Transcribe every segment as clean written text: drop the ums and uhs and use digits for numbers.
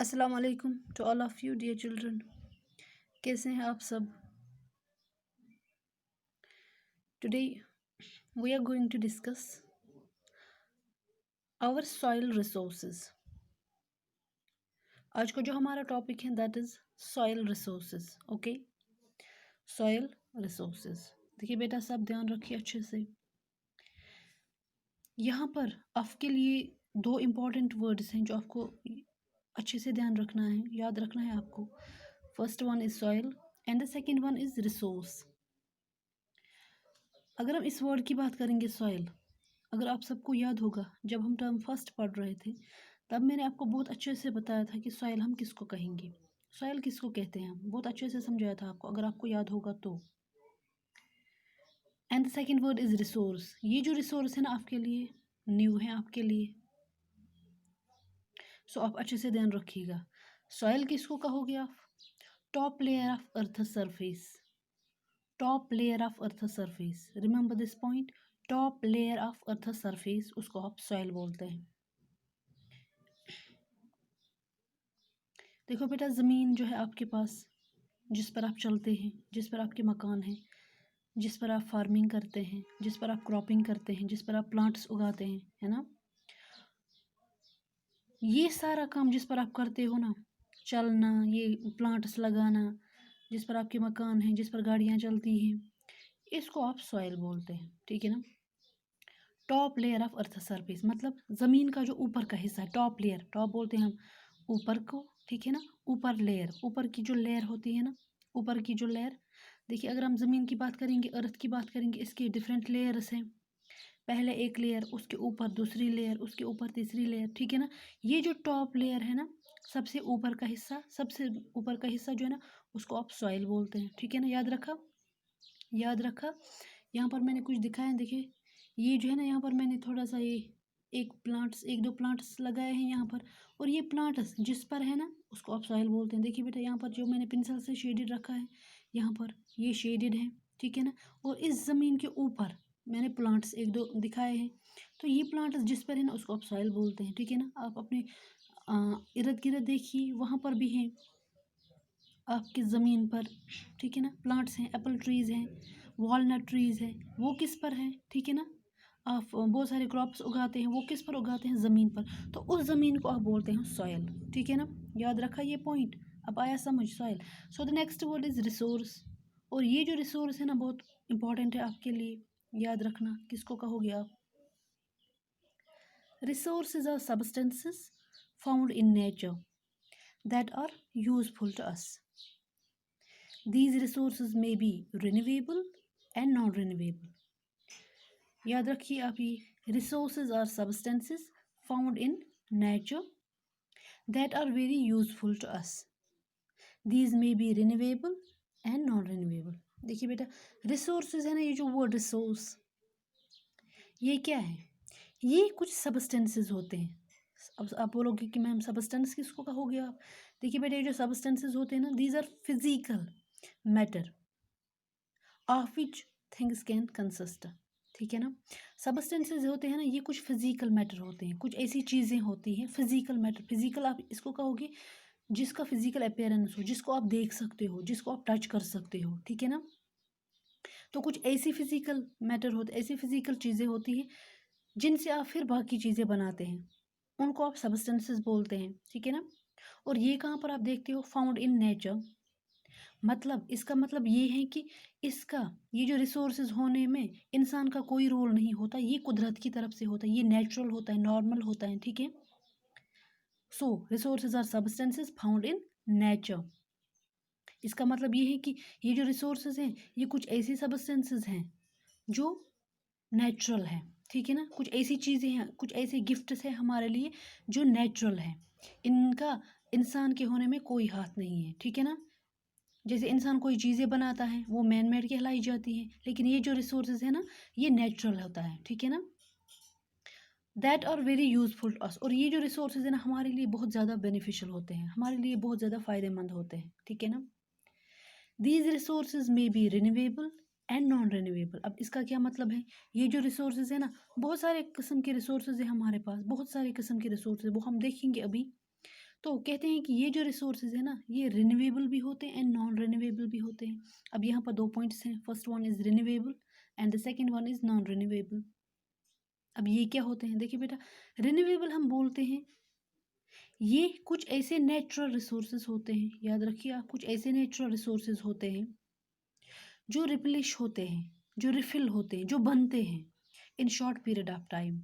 अस्सलाम वालेकुम to all of you dear children. कैसे हैं आप सब? Today we are going to discuss our soil resources. आज का जो हमारा टॉपिक है that is soil resources. Okay, soil resources. देखिए बेटा, सब ध्यान रखिए अच्छे से। यहाँ पर आपके लिए दो इम्पॉर्टेंट वर्ड्स हैं जो आपको अच्छे से ध्यान रखना है, याद रखना है आपको। First one is soil and the second one is resource. अगर हम इस वर्ड की बात करेंगे सॉइल, अगर आप सबको याद होगा जब हम टर्म फर्स्ट पढ़ रहे थे तब मैंने आपको बहुत अच्छे से बताया था कि सॉइल हम किसको कहेंगे, सॉइल किसको कहते हैं, हम बहुत अच्छे से समझाया था आपको, अगर आपको याद होगा तो। And the second word is resource. ये जो रिसोर्स है ना आपके लिए न्यू है आपके लिए, सो आप अच्छे से ध्यान रखिएगा। सॉइल किसको कहोगे आप? Top layer of earth surface, top layer of earth surface. Remember this point, top layer of earth surface, उसको आप सॉइल बोलते हैं। देखो बेटा, ज़मीन जो है आपके पास, जिस पर आप चलते हैं, जिस पर आपके मकान हैं, जिस पर आप फार्मिंग करते हैं, जिस पर आप क्रॉपिंग करते हैं, जिस पर आप प्लांट्स उगाते हैं, है ना, ये सारा काम जिस पर आप करते हो ना, चलना, ये प्लांट्स लगाना, जिस पर आपके मकान हैं, जिस पर गाड़ियाँ चलती हैं, इसको आप सॉइल बोलते हैं। ठीक है ना। Top layer of earth surface मतलब ज़मीन का जो ऊपर का हिस्सा है, टॉप लेयर, टॉप बोलते हैं हम ऊपर को, ठीक है ना। ऊपर लेयर, ऊपर की जो लेयर होती है ना, ऊपर की जो लेयर। देखिए, अगर हम ज़मीन की बात करेंगे, अर्थ की बात करेंगे, इसके डिफरेंट लेयर्स हैं। पहले एक लेयर, उसके ऊपर दूसरी लेयर, उसके ऊपर तीसरी लेयर, ठीक है ना। ये जो टॉप लेयर है ना, सबसे ऊपर का हिस्सा, सबसे ऊपर का हिस्सा जो है ना, उसको आप सॉइल बोलते हैं। ठीक है ना, याद रखा, याद रखा। यहाँ पर मैंने कुछ दिखाया है, देखिए ये जो है ना, यहाँ पर मैंने थोड़ा सा ये एक दो प्लांट्स लगाए हैं यहाँ पर, और ये प्लांट्स जिस पर है ना उसको आप सॉइल बोलते हैं। देखिए बेटा, यहाँ पर जो मैंने पेंसिल से शेडेड रखा है, यहाँ पर ये शेडेड है, ठीक है ना। और इस ज़मीन के ऊपर मैंने प्लांट्स एक दो दिखाए हैं, तो ये प्लांट्स जिस पर है ना उसको आप सॉइल बोलते हैं। ठीक है ना। आप अपने इर्द गिर्द देखिए, वहाँ पर भी हैं आपकी ज़मीन पर, ठीक है ना, प्लांट्स हैं, एप्पल ट्रीज़ हैं, वॉलनट ट्रीज़ हैं, वो किस पर हैं? ठीक है ना। आप बहुत सारे क्रॉप्स उगाते हैं, वो किस पर उगाते हैं? ज़मीन पर। तो उस ज़मीन को आप बोलते हैं सॉइल। ठीक है ना, याद रखा ये पॉइंट, अब आया समझ soil. So the next word is resource. और ये जो रिसोर्स है ना बहुत इंपॉर्टेंट है आपके लिए, याद रखना किसको कहोगे आप? Resources are substances found in nature that are useful to us. These resources may be renewable and non-renewable. याद रखिए आप, ये resources are substances found in nature that are very useful to us. These may be renewable and non-renewable. देखिए बेटा, resources है ना, ये जो word resource, ये क्या है? ये कुछ substances होते हैं। अब आप बोलोगे कि मैम सबस्टेंस किसको कहोगे आप? देखिए बेटा, ये जो सबस्टेंसेस होते हैं ना, these are physical matter of which things can consist. ठीक है ना। सबस्टेंसेस होते हैं ना, ये कुछ फिजिकल मैटर होते हैं, कुछ ऐसी चीज़ें होती हैं फिजिकल मैटर। फिजिकल आप इसको कहोगे जिसका फिजिकल अपीयरेंस हो, जिसको आप देख सकते हो, जिसको आप टच कर सकते हो। ठीक है ना। तो कुछ ऐसी फिजिकल मैटर होते, ऐसी फिजिकल चीज़ें होती हैं जिनसे आप फिर बाकी चीज़ें बनाते हैं, उनको आप सबस्टेंसेस बोलते हैं। ठीक है ना। और ये कहाँ पर आप देखते हो? Found in nature. मतलब इसका मतलब ये है कि इसका, ये जो रिसोर्सेज होने में इंसान का कोई रोल नहीं होता, ये कुदरत की तरफ से होता है, ये नेचुरल होता है, नॉर्मल होता है। ठीक है। So resources are substances found in nature. इसका मतलब ये है कि ये जो रिसोर्सेज हैं ये कुछ ऐसी सब्सटेंसेस हैं जो नेचुरल है। ठीक है ना। कुछ ऐसी चीज़ें हैं, कुछ ऐसे गिफ्ट्स हैं हमारे लिए जो नेचुरल है, इनका इंसान के होने में कोई हाथ नहीं है। ठीक है ना। जैसे इंसान कोई चीज़ें बनाता है वो मैन मेड कहलाई जाती है, लेकिन ये जो रिसोर्सेज है ना ये नेचुरल होता है। ठीक है ना। That are very useful to us. और ये जो रिसोर्सेज है ना हमारे लिए बहुत ज़्यादा बेनिफिशियल होते हैं, हमारे लिए बहुत ज़्यादा फ़ायदेमंद होते हैं। ठीक है ना। These resources may be renewable and non renewable. अब इसका क्या मतलब है? ये जो रिसोर्सेज है ना, बहुत सारे किस्म के रिसोर्सेज है हमारे पास, बहुत सारे किस्म के रिसोर्सेज, वो हम देखेंगे अभी। तो कहते हैं कि ये जो रिसोर्सेज है ना, ये रिन्यूएबल भी होते हैं एंड नॉन रिन्यूएबल भी होते हैं। अब यहाँ पर दो पॉइंट्स हैं, first one is renewable and the second one is non renewable. अब ये क्या होते हैं, देखिए बेटा, रिन्यूएबल हम बोलते हैं ये कुछ ऐसे नेचुरल रिसोर्सेज होते हैं, याद रखिए आप, कुछ ऐसे नेचुरल रिसोर्सेज होते हैं जो रिप्लेश होते हैं, जो रिफिल होते हैं, जो बनते हैं in short period of time.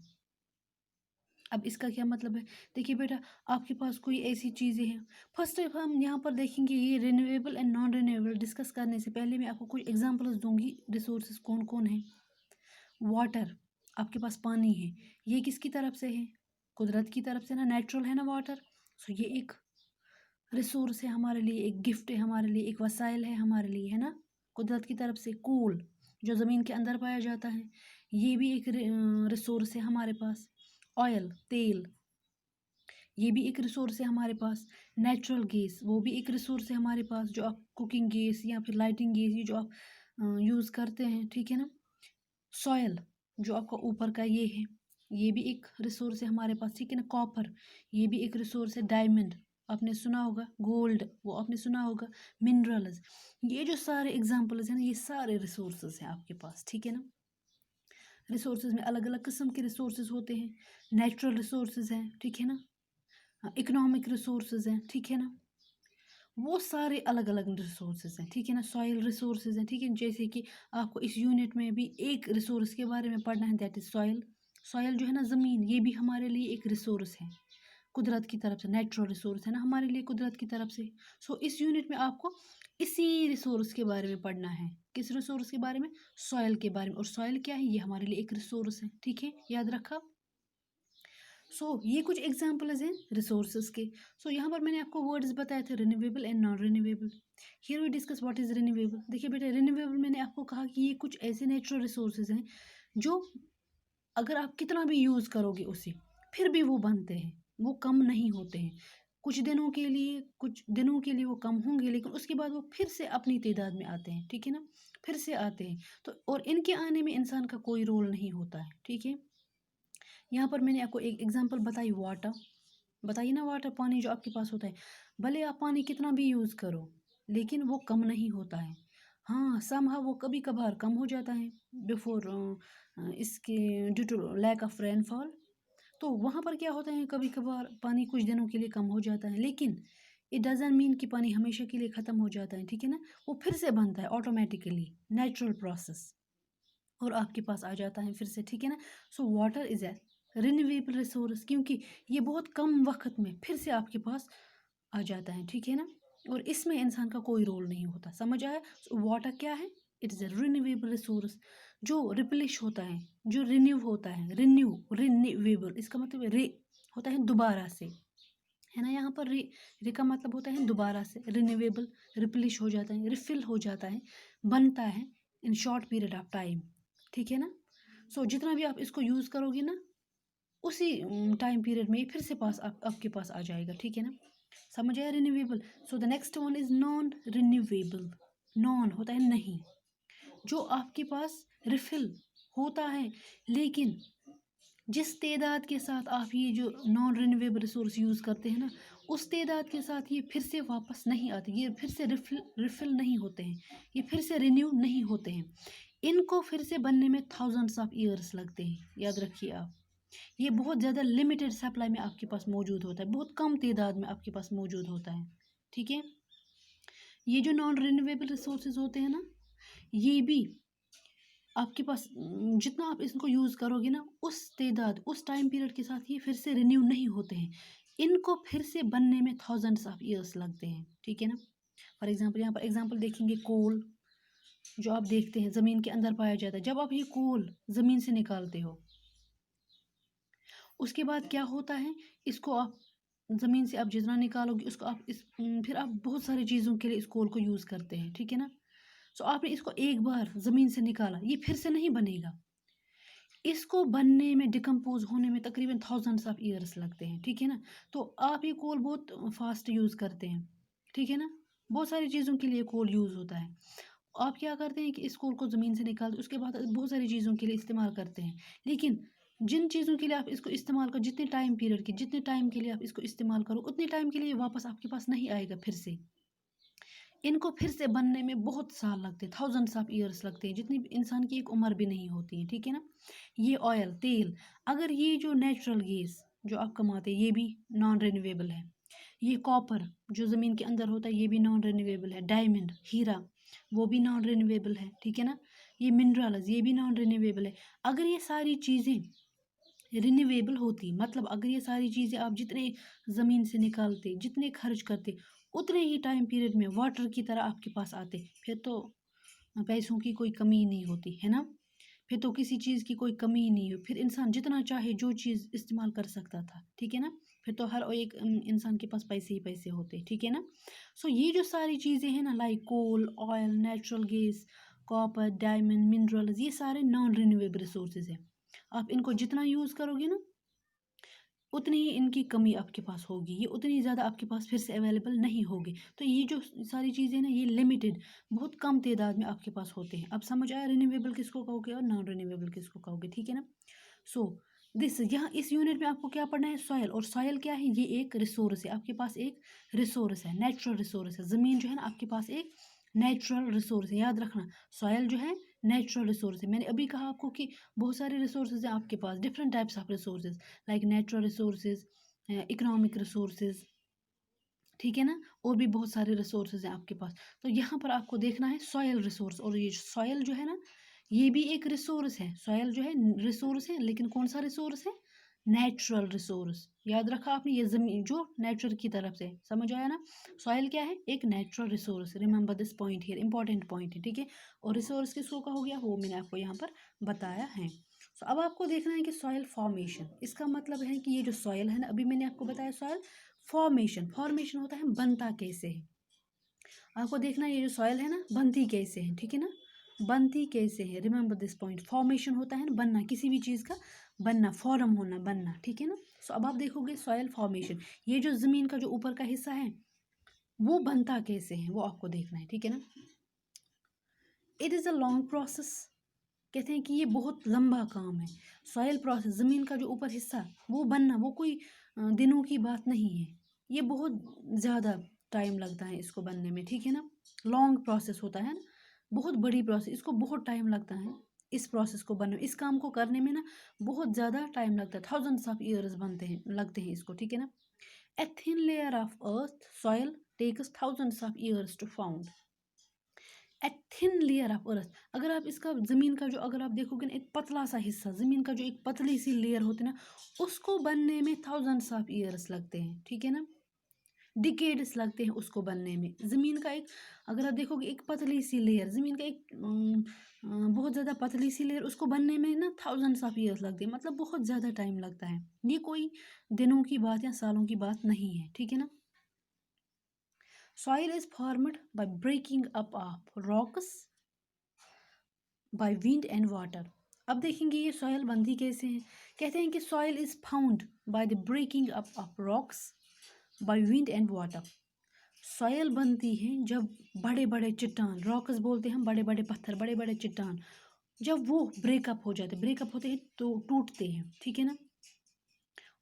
अब इसका क्या मतलब है, देखिए बेटा, आपके पास कोई ऐसी चीज़ें हैं, फर्स्ट हम यहाँ पर देखेंगे ये renewable and non renewable discuss करने से पहले मैं आपको कुछ एग्जांपल्स दूंगी, रिसोर्सेज कौन कौन है। वाटर, आपके पास पानी है, ये किसकी तरफ से है, कुदरत की तरफ से ना, नेचुरल है ना वाटर। सो ये एक रिसोर्स है हमारे लिए, एक गिफ्ट है हमारे लिए, एक वसाइल है हमारे लिए, है ना, कुदरत की तरफ से। कोल जो ज़मीन के अंदर पाया जाता है, ये भी एक रिसोर्स है हमारे पास। ऑयल, तेल, ये भी एक रिसोर्स है हमारे पास। नेचुरल गैस, वो भी एक रिसोर्स है हमारे पास, जो आप कुकिंग गैस या फिर लाइटिंग गैस, ये जो आप यूज़ करते हैं, ठीक है ना। सॉयल, जो आपका ऊपर का ये है, ये भी एक रिसोर्स है हमारे पास, ठीक है ना। कॉपर, ये भी एक रिसोर्स है। डायमंड आपने सुना होगा, गोल्ड वो आपने सुना होगा। मिनरल्स, ये जो सारे एग्जांपल्स हैं ना, ये सारे रिसोर्सेज हैं आपके पास, ठीक है ना। रिसोर्सेज में अलग अलग किस्म के रिसोर्सेज होते हैं, नेचुरल रिसोर्सेज हैं, ठीक है ना, इकोनॉमिक रिसोर्सेज हैं, ठीक है ना, वो सारे अलग अलग रिसोर्सेज हैं, ठीक है ना। सॉइल रिसोर्सेज हैं, ठीक है, जैसे कि आपको इस यूनिट में भी एक रिसोर्स के बारे में पढ़ना है, दैट इज सॉइल। सॉइल जो है ना, ज़मीन, ये भी हमारे लिए एक रिसोर्स है, कुदरत की तरफ से, नेचुरल रिसोर्स है ना हमारे लिए कुदरत की तरफ से। सो इस यूनिट में आपको इसी रिसोर्स के बारे में पढ़ना है। किस रिसोर्स के बारे में, सॉइल के बारे में। और सॉइल क्या है, ये हमारे लिए एक रिसोर्स है, ठीक है, याद रखा। ये कुछ एग्जाम्पल्स हैं रिसोर्सेज के। यहाँ पर मैंने आपको वर्ड्स बताए थे, renewable and non renewable. Here we discuss what is renewable. देखिए बेटा, रिन्यूएबल मैंने आपको कहा कि ये कुछ ऐसे नेचुरल रिसोर्सेज हैं जो अगर आप कितना भी यूज़ करोगे उसे, फिर भी वो बनते हैं, वो कम नहीं होते हैं। कुछ दिनों के लिए वो कम होंगे, लेकिन उसके बाद वो फिर से अपनी तादाद में आते हैं, ठीक है ना, फिर से आते हैं। तो और इनके आने में इंसान का कोई रोल नहीं होता है, ठीक है। यहाँ पर मैंने आपको एक एग्जांपल बताई, वाटर, बताइए ना, वाटर, पानी जो आपके पास होता है, भले आप पानी कितना भी यूज़ करो, लेकिन वो कम नहीं होता है। हाँ, समहाउ वो कभी कभार कम हो जाता है बिफोर इसके due to lack of rainfall. तो वहाँ पर क्या होता है, कभी कभार पानी कुछ दिनों के लिए कम हो जाता है, लेकिन इट डजंट मीन कि पानी हमेशा के लिए ख़त्म हो जाता है, ठीक है ना। वो फिर से बनता है ऑटोमेटिकली, नेचुरल प्रोसेस, और आपके पास आ जाता है फिर से, ठीक है ना। Water is a renewable resource, क्योंकि ये बहुत कम वक्त में फिर से आपके पास आ जाता है, ठीक है ना, और इसमें इंसान का कोई रोल नहीं होता। समझ आया। वाटर क्या है, it is a renewable resource, जो रिप्लेश होता है, जो रिन्यू होता है, रिन्यूएबल, इसका मतलब रे होता है दोबारा से, है ना। यहाँ पर रे का मतलब होता है दोबारा से, रिन्यूएबल, रिप्लेश हो जाता है, रिफिल हो जाता है, बनता है in short period of time, ठीक है ना। जितना भी आप इसको यूज़ करोगे ना, उसी टाइम पीरियड में फिर से आपके पास आ जाएगा, ठीक है ना। समझ आया, renewable. The next one is non renewable. Non होता है नहीं, जो आपके पास रिफिल होता है, लेकिन जिस तादाद के साथ आप ये जो नॉन रिन्यूएबल रिसोर्स यूज़ करते हैं ना, उस तादाद के साथ ये फिर से वापस नहीं आते, ये फिर से रिफिल नहीं होते हैं, ये फिर से रिन्यू नहीं होते हैं। इनको फिर से बनने में थाउजेंड्स ऑफ ईयर्स लगते हैं, याद रखिए आप। ये बहुत ज़्यादा लिमिटेड सप्लाई में आपके पास मौजूद होता है, बहुत कम तादाद में आपके पास मौजूद होता है, ठीक है। ये जो नॉन रिन्यूएबल रिसोर्सेज होते हैं ना, ये भी आपके पास जितना आप इसको यूज़ करोगे ना, उस तादाद, उस टाइम पीरियड के साथ ये फिर से रिन्यू नहीं होते हैं। इनको फिर से बनने में थाउजेंड्स ऑफ ईयर्स लगते हैं, ठीक है ना। फॉर एग्जांपल, यहाँ पर एग्जांपल देखेंगे, कोल जो आप देखते हैं ज़मीन के अंदर पाया जाता है, जब आप ये कोल ज़मीन से निकालते हो, उसके बाद क्या होता है, इसको आप ज़मीन से आप जितना निकालोगे, उसको आप फिर आप बहुत सारी चीज़ों के लिए इस कोल को यूज़ करते हैं, ठीक है ना। आपने इसको एक बार ज़मीन से निकाला, ये फिर से नहीं बनेगा, इसको बनने में, डिकम्पोज होने में तकरीबन थाउजेंड्स ऑफ ईयर्स लगते हैं, ठीक है ना। तो आप ये कोल बहुत फास्ट यूज़ करते हैं, ठीक है ना, बहुत सारी चीज़ों के लिए कोल यूज़ होता है। आप क्या करते हैं कि इस कोल को ज़मीन से निकालते, उसके बाद बहुत सारी चीज़ों के लिए इस्तेमाल करते हैं, लेकिन जिन चीज़ों के लिए आप इसको इस्तेमाल करो, जितने टाइम पीरियड के, जितने टाइम के लिए आप इसको इस्तेमाल करो, उतने टाइम के लिए वापस आपके पास नहीं आएगा फिर से। इनको फिर से बनने में बहुत साल लगते हैं, थाउजेंड्स ऑफ ईयर्स लगते हैं, जितनी इंसान की एक उम्र भी नहीं होती है, ठीक है ना। ये ऑयल, तेल, अगर ये जो नेचुरल गैस जो आप कमाते हैं ये भी नॉन रिन्यूएबल है। ये कॉपर जो ज़मीन के अंदर होता है ये भी नॉन रिन्यूएबल है। डायमंड, हीरा, वो भी नॉन रिन्यूएबल है, ठीक है ना। ये मिनरल्स ये भी नॉन रिन्यूएबल है। अगर ये सारी चीज़ें रिन्यूएबल होती, मतलब अगर ये सारी चीज़ें आप जितने ज़मीन से निकालते, जितने खर्च करते, उतने ही टाइम पीरियड में वाटर की तरह आपके पास आते, फिर तो पैसों की कोई कमी ही नहीं होती है ना। फिर तो किसी चीज़ की कोई कमी ही नहीं हो, फिर इंसान जितना चाहे जो चीज़ इस्तेमाल कर सकता था, ठीक है ना। फिर तो हर एक इंसान के पास पैसे ही पैसे होते, ठीक है ना। सो ये जो सारी चीज़ें हैं ना, like coal, oil, natural gas, copper, diamond, minerals, ये सारे नॉन रिन्यूएबल रिसोर्सेज हैं। आप इनको जितना यूज़ करोगे ना, उतनी ही इनकी कमी आपके पास होगी, ये उतनी ज़्यादा आपके पास फिर से अवेलेबल नहीं होगी। तो ये जो सारी चीज़ें ना, ये लिमिटेड, बहुत कम तादाद में आपके पास होते हैं। अब समझ आया रिन्यूएबल किसको कहोगे और नॉन रिन्यूएबल किसको कहोगे, ठीक है ना। सो दिस, यहाँ इस यूनिट में आपको क्या पढ़ना है, सॉयल। और सॉयल क्या है, ये एक रिसोर्स है, आपके पास एक रिसोर्स है, नेचुरल रिसोर्स है। ज़मीन जो है ना आपके पास एक नेचुरल रिसोर्स है, याद रखना। सॉयल जो है नेचुरल रिसोर्स है। मैंने अभी कहा आपको कि बहुत सारे रिसोर्सेज हैं आपके पास, different types of resources, like natural resources, economic resources, ठीक है ना। और भी बहुत सारे रिसोर्सेज हैं आपके पास। तो यहाँ पर आपको देखना है सॉयल रिसोर्स। और ये सॉयल जो है ना, ये भी एक रिसोर्स है। सॉयल जो है रिसोर्स है, लेकिन कौन सा रिसोर्स है, नेचुरल रिसोर्स। याद रखा आपने, ये जमीन जो नेचर की तरफ से, समझ आया ना। सॉयल क्या है, एक natural resource. Remember this point here, important point है, ठीक है। और रिसोर्स किसको का हो गया, वो मैंने आपको यहाँ पर बताया है। तो अब आपको देखना है कि सॉयल फॉर्मेशन, इसका मतलब है कि ये जो सॉयल है ना, अभी मैंने आपको बताया सॉयल फॉर्मेशन। फॉर्मेशन होता है बनता कैसे है, आपको देखना है ये जो सॉयल है ना बनती कैसे है, ठीक है ना। बनती कैसे है, रिमेंबर दिस पॉइंट। फॉर्मेशन होता है ना बनना, किसी भी चीज़ का बनना, फॉर्म होना, बनना, ठीक है ना। सो अब आप देखोगे सॉयल फॉर्मेशन, ये जो ज़मीन का जो ऊपर का हिस्सा है वो बनता कैसे है, वो आपको देखना है, ठीक है ना। It is a long process, कहते हैं कि ये बहुत लंबा काम है। सॉयल प्रोसेस, ज़मीन का जो ऊपर हिस्सा वो बनना, वो कोई दिनों की बात नहीं है, ये बहुत ज़्यादा टाइम लगता है इसको बनने में, ठीक है ना। लॉन्ग प्रोसेस होता है ना, बहुत बड़ी प्रोसेस, इसको बहुत टाइम लगता है इस प्रोसेस को बनने, इस काम को करने में ना बहुत ज़्यादा टाइम लगता है, थाउजेंड्स ऑफ ईयर्स बनते हैं, लगते हैं इसको, ठीक है ना। A thin layer of earth soil takes thousands of years to found. A thin layer of earth, अगर आप इसका ज़मीन का जो, अगर आप देखोगे ना, एक पतला सा हिस्सा, ज़मीन का जो एक पतली सी लेयर होती है ना, उसको बनने में थाउजेंड्स ऑफ ईयर्स लगते हैं, ठीक है ना। डिकेड्स लगते हैं उसको बनने में। ज़मीन का एक, अगर आप देखोगे एक पतली सी लेयर, ज़मीन का एक बहुत ज़्यादा पतली सी लेयर, उसको बनने में ना थाउजेंड्स ऑफ ईयर्स लगते हैं, मतलब बहुत ज़्यादा टाइम लगता है। ये कोई दिनों की बात या सालों की बात नहीं है, ठीक है ना। Soil is formed by breaking up of rocks by wind and water. अब देखेंगे ये सॉयल बनती कैसे है। कहते हैं कि soil is found by the breaking up of rocks by wind and water. Soil बनती है जब बड़े बड़े चट्टान, रॉक्स बोलते हैं हम, बड़े बड़े पत्थर, बड़े बड़े चट्टान, जब वो ब्रेकअप हो जाते, ब्रेकअप होते हैं तो टूटते हैं, ठीक है ना।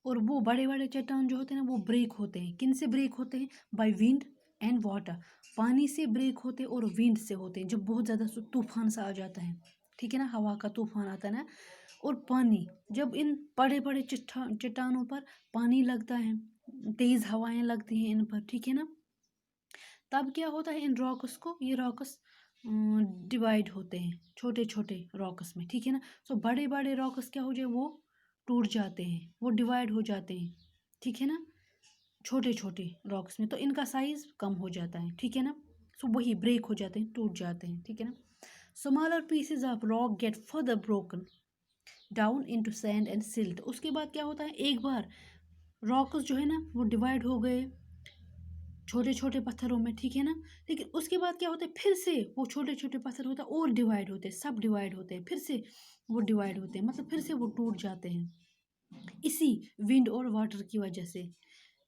और वो बड़े बड़े चट्टान जो होते हैं ना वो ब्रेक होते हैं, किन से ब्रेक होते हैं, बाय विंड एंड वाटर। पानी से ब्रेक होते हैं और विंड से होते हैं, जब बहुत ज़्यादा तूफान सा आ जाता है, ठीक है ना, हवा का तूफान आता है ना। और पानी, जब इन बड़े बड़े चट्टानों पर पानी लगता है, तेज़ हवाएं लगती हैं इन पर, ठीक है ना, तब क्या होता है, इन रॉक्स को, ये रॉक्स डिवाइड होते हैं छोटे छोटे रॉक्स में, ठीक है ना। सो बड़े बड़े रॉक्स क्या हो जाए, वो टूट जाते हैं, वो डिवाइड हो जाते हैं, ठीक है ना, छोटे छोटे रॉक्स में, तो इनका साइज कम हो जाता है, ठीक है ना। सो वही ब्रेक हो जाते हैं, टूट जाते हैं, ठीक है ना। Smaller pieces of rock get further broken down into sand and silt. उसके बाद क्या होता है, एक बार रॉक्स जो है ना वो डिवाइड हो गए छोटे छोटे पत्थरों में, ठीक है ना। लेकिन उसके बाद क्या होता है, फिर से वो छोटे छोटे पत्थर होता है और डिवाइड होते हैं, सब डिवाइड होते हैं, फिर से वो डिवाइड होते हैं, मतलब फिर से वो टूट जाते हैं, इसी विंड और वाटर की वजह से।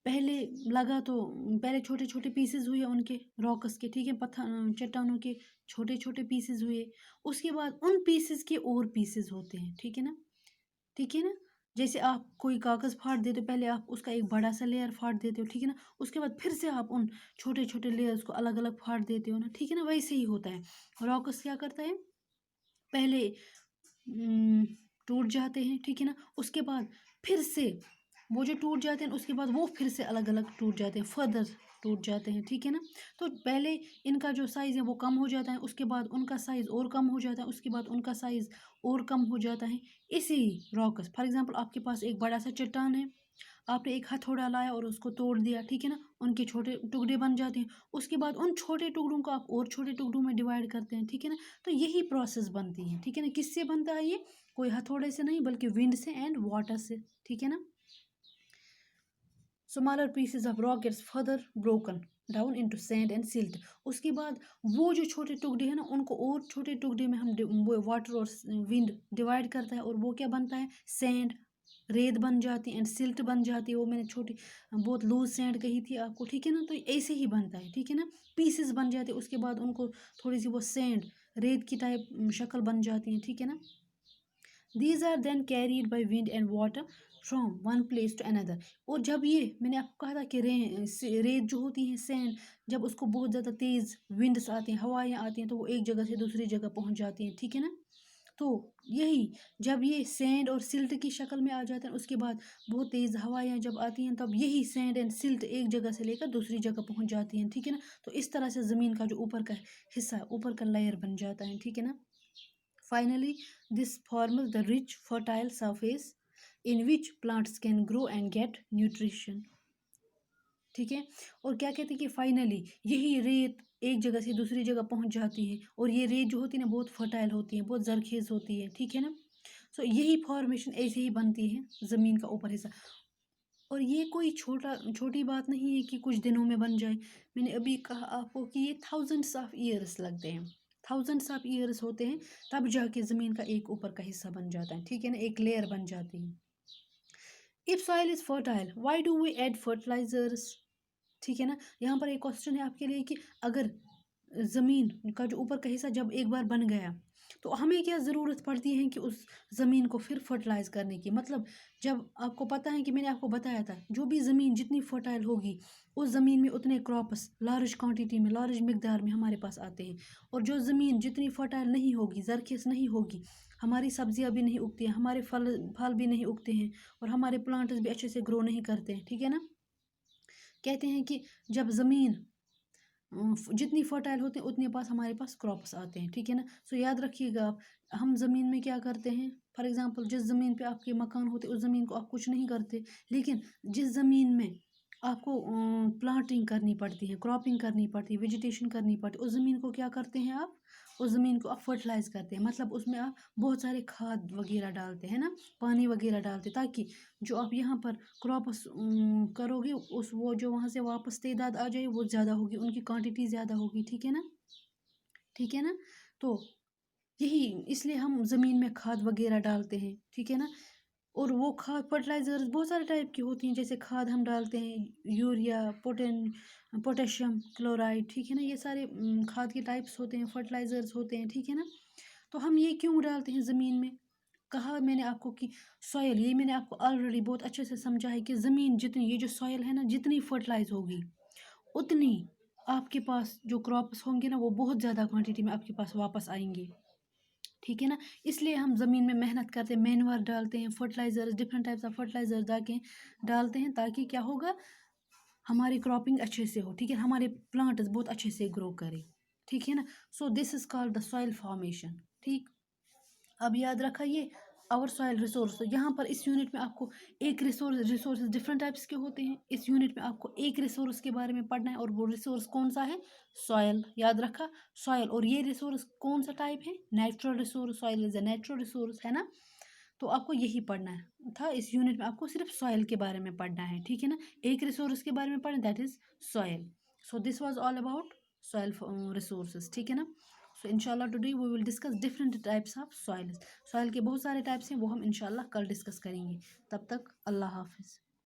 पहले लगा तो, पहले छोटे छोटे पीसेस हुए उनके रॉक्स के, ठीक है, पत्थर चट्टानों के छोटे छोटे पीसेस हुए, उसके बाद उन पीसेस के और पीसेस होते हैं, ठीक है ना। ठीक है ना। जैसे आप कोई कागज़ फाड़ देते हो, पहले आप उसका एक बड़ा सा लेयर फाड़ देते हो, ठीक है ना, उसके बाद फिर से आप उन छोटे छोटे लेयर्स को अलग अलग फाड़ देते हो ना, ठीक है ना, वैसे ही होता है। रॉकस क्या करता है, पहले उम, टूट जाते हैं, ठीक है ना, उसके बाद फिर से वो जो टूट जाते हैं उसके बाद वो फिर से अलग अलग टूट जाते हैं, फर्दर टूट जाते हैं, ठीक है ना। तो पहले इनका जो साइज़ है वो कम हो जाता है, उसके बाद उनका साइज़ और कम हो जाता है, उसके बाद उनका साइज़ और कम हो जाता है। इसी रॉकस, फॉर एग्जांपल आपके पास एक बड़ा सा चट्टान है, आपने एक हथौड़ा लाया और उसको तोड़ दिया, ठीक है ना, उनके छोटे टुकड़े बन जाते हैं, उसके बाद उन छोटे टुकड़ों को आप और छोटे टुकड़ों में डिवाइड करते हैं, ठीक है ना। तो यही प्रोसेस बनती है, ठीक है ना। किससे बनता है ये, कोई हथौड़े से नहीं बल्कि विंड से एंड वाटर से, ठीक है ना। Smaller pieces of rock gets further broken down into sand and silt. उसके बाद वो जो छोटे टुकड़े हैं ना उनको और छोटे टुकड़े में हम वो वाटर और विंड डिवाइड करता है, और वो क्या बनता है, सैंड, रेत बन जाती है, एंड सिल्ट बन जाती है। वो मैंने छोटी बहुत लूज सैंड कही थी आपको, ठीक है ना। तो ऐसे ही बनता है, ठीक है ना, पीसेस बन जाते हैं, उसके बाद उनको थोड़ी सी वो सैंड, रेत की टाइप शक्ल बन जाती है, ठीक है ना। These are then carried by wind and water from one place to another. और जब ये मैंने आपको कहा था कि रेत जो होती है, सैंड, जब उसको बहुत ज़्यादा तेज़ विंड्स आती हैं, हवाएं आती हैं, तो वो एक जगह से दूसरी जगह पहुंच जाती हैं, ठीक है ना। तो यही, जब ये सैंड और सिल्ट की शक्ल में आ जाते हैं, उसके बाद बहुत तेज़ हवाएं जब आती हैं, तब यही सैंड एंड सिल्ट एक जगह से लेकर दूसरी जगह पहुंच जाती हैं, ठीक है ना। तो इस तरह से ज़मीन का जो ऊपर का हिस्सा, ऊपर का लेयर बन जाता है, ठीक है ना। Finally, this forms the rich, fertile surface in which plants can grow and get nutrition. ठीक है। और क्या कहते हैं कि फाइनली यही रेत एक जगह से दूसरी जगह पहुंच जाती है, और ये रेत जो होती है ना बहुत फर्टाइल होती है, बहुत जरखेज होती है, ठीक है ना। सो यही फॉर्मेशन ऐसे ही बनती है ज़मीन का ऊपर हिस्सा। और ये कोई छोटी बात नहीं है कि कुछ दिनों में बन जाए। मैंने अभी कहा आपको कि ये थाउजेंड्स ऑफ ईयर्स लगते हैं, थाउजेंड्स ऑफ ईयर्स होते हैं, तब जाके ज़मीन का एक ऊपर का हिस्सा बन जाता है, ठीक है ना, एक लेयर बन जाती है। If soil is fertile why do we add fertilisers, ठीक है ना। यहाँ पर एक क्वेश्चन है आपके लिए कि अगर ज़मीन का जो ऊपर का हिस्सा जब एक बार बन गया, तो हमें क्या ज़रूरत पड़ती है कि उस ज़मीन को फिर फर्टिलाइज करने की। मतलब जब आपको पता है कि मैंने आपको बताया था, जो भी ज़मीन जितनी फर्टाइल होगी उस ज़मीन में उतने क्रॉप्स लार्ज क्वांटिटी में, लार्ज मिकदार में हमारे पास आते हैं। और जो ज़मीन जितनी फर्टाइल नहीं होगी, जरखेज़ नहीं होगी, हमारी सब्जियां भी नहीं उगती हैं, हमारे फल फल भी नहीं उगते हैं, और हमारे प्लांट्स भी अच्छे से ग्रो नहीं करते हैं, ठीक है ना। कहते हैं कि जब ज़मीन जितनी फर्टाइल होते हैं उतने पास हमारे पास क्रॉप्स आते हैं, ठीक है ना। सो याद रखिएगा आप, हम ज़मीन में क्या करते हैं, फॉर एग्जांपल जिस ज़मीन पे आपके मकान होते हैं उस ज़मीन को आप कुछ नहीं करते, लेकिन जिस ज़मीन में आपको प्लांटिंग करनी पड़ती है, क्रॉपिंग करनी पड़ती है, वेजिटेशन करनी पड़ती है, उस ज़मीन को क्या करते हैं आप, उस ज़मीन को आप फर्टिलाइज करते हैं। मतलब उसमें आप बहुत सारे खाद वगैरह डालते हैं ना, पानी वगैरह डालते हैं, ताकि जो आप यहाँ पर क्रॉप्स करोगे, उस वो जो वहाँ से वापस तादाद आ जाए वो ज़्यादा होगी, उनकी क्वांटिटी ज़्यादा होगी, ठीक है ना, ठीक है ना। तो यही, इसलिए हम ज़मीन में खाद वगैरह डालते हैं, ठीक है ना। और वो खाद फर्टिलाइजर्स बहुत सारे टाइप की होती हैं, जैसे खाद हम डालते हैं यूरिया, पोटेशियम क्लोराइड, ठीक है ना, ये सारे खाद के टाइप्स होते हैं, फर्टिलाइजर्स होते हैं, ठीक है ना। तो हम ये क्यों डालते हैं ज़मीन में, कहा मैंने आपको कि सॉयल, ये मैंने आपको ऑलरेडी बहुत अच्छे से समझा है कि ज़मीन जितनी, ये जो सॉयल है ना, जितनी फर्टिलाइज होगी उतनी आपके पास जो क्रॉप्स होंगे ना वो बहुत ज़्यादा क्वांटिटी में आपके पास वापस आएंगे, ठीक है ना। इसलिए हम ज़मीन में मेहनत करते हैं, मैनवर डालते हैं, fertilisers, different types of fertiliser डालते हैं, ताकि क्या होगा, हमारी क्रॉपिंग अच्छे से हो, ठीक है, हमारे प्लांट्स बहुत अच्छे से ग्रो करें, ठीक है ना। So this is called the soil formation, ठीक। अब याद रखा ये आवर सॉइल रिसोर्स। तो यहाँ पर इस यूनिट में आपको एक रिसोर्स डिफरेंट टाइप्स के होते हैं, इस यूनिट में आपको एक रिसोर्स के बारे में पढ़ना है, और वो रिसोर्स कौन सा है, सॉयल, याद रखा, सॉयल। और ये रिसोर्स कौन सा टाइप है, natural resource, soil is a natural resource, है ना। तो आपको यही पढ़ना है था, इस यूनिट में आपको सिर्फ सॉयल के बारे में पढ़ना है, ठीक है ना, एक रिसोर्स के बारे में पढ़ना, that is soil. So this was all about soil resources, ठीक है ना। सो इंशाल्लाह today we will discuss different types of soil. Soil के बहुत सारे टाइप्स हैं, वो हम इंशाल्लाह कल डिस्कस करेंगे। तब तक अल्लाह हाफिज़।